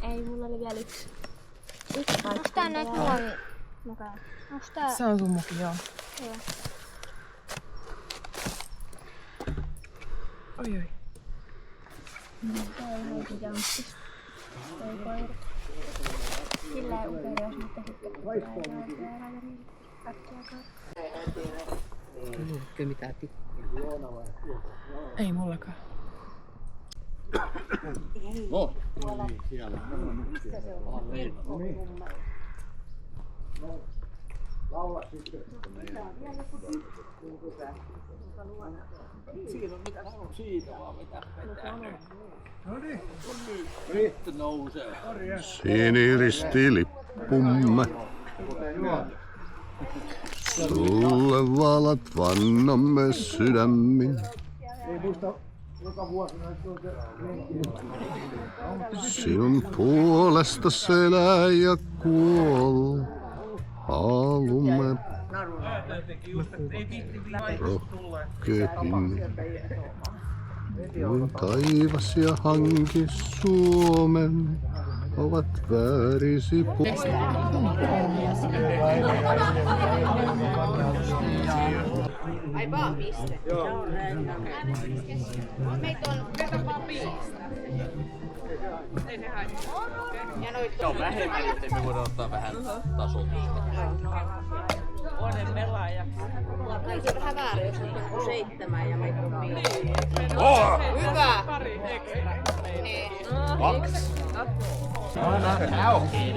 Ei, mulla oli vielä yksi paikka. Onks tää näitä muovi mukaan? Onks tää? Se on sun muki, joo. Joo. Oi oi. Tää on heikin jamppis. Toi koira. Sillä ei uperi, jos nyt Ei mitään tikkuja. Ei mullakaan. No, siellä. Missä se on? Laula sitten. Siinä on mitä sanon siitä vaan mitä vetää nyt. Noniin. Nyt nousee. Siniristilipumme. Sulle valat vannamme sydämin. Ei muista joka vuosi Sinun puolesta elää ja kuol. Halumme rohkein. Kuin taivas ja hanki Suomen ovat väärisi Ai vaan piste. Joo. Meitä on vaan piste. Ei se haittaa. Se on vähemmän, joten me voidaan ottaa vähän tasotusta. Onen pelaaja. Ei se vähän väärin, jos on 7 ja meitä on 5. Hyvä! Pari ekstra. Niin. 2. Tää on okei.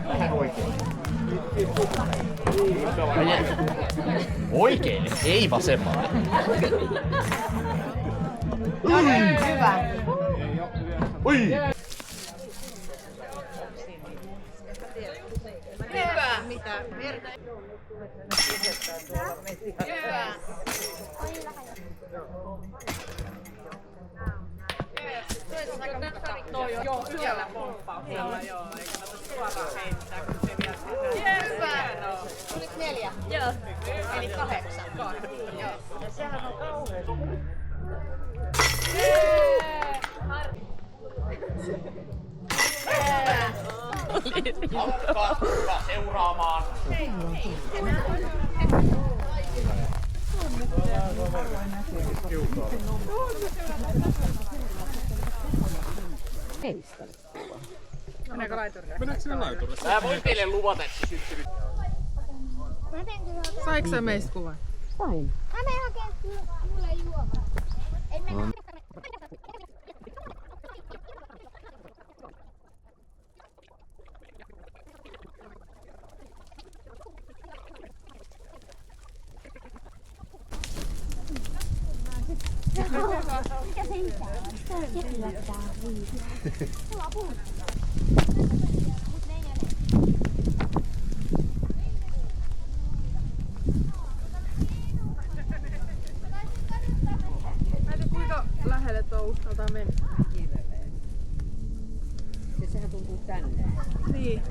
Vähän oikein. Oikein, ei vasemmalle. No niin, hyvä. Oi! Hyvä. Mitä? Verta. Hyvä. No joo, yhdellä pomppauksella joo, eikä tätä suoraan heittää, kun se vielä sitä. Hyvä! Oliko 4? Joo. Eli 8. Joo. Ja sehän on kauheasti. Alkaa seuraamaan. Meneekö laiturille? Meneekö sinne laiturille? Mä voin teille luvata, että syttynyt. Saiko sä meistä kuvan? Sain. Mä menen hakemaan mulle juomaa. Ei mennä. Mikä se isä on? Kyllä tää on viisi. Mulla on puhuttu. Mut ne ei ole. Mä en tiedä kuinka lähelle tuo uskaltaa mennä. Ja sehän tuntuu tänne. Niin.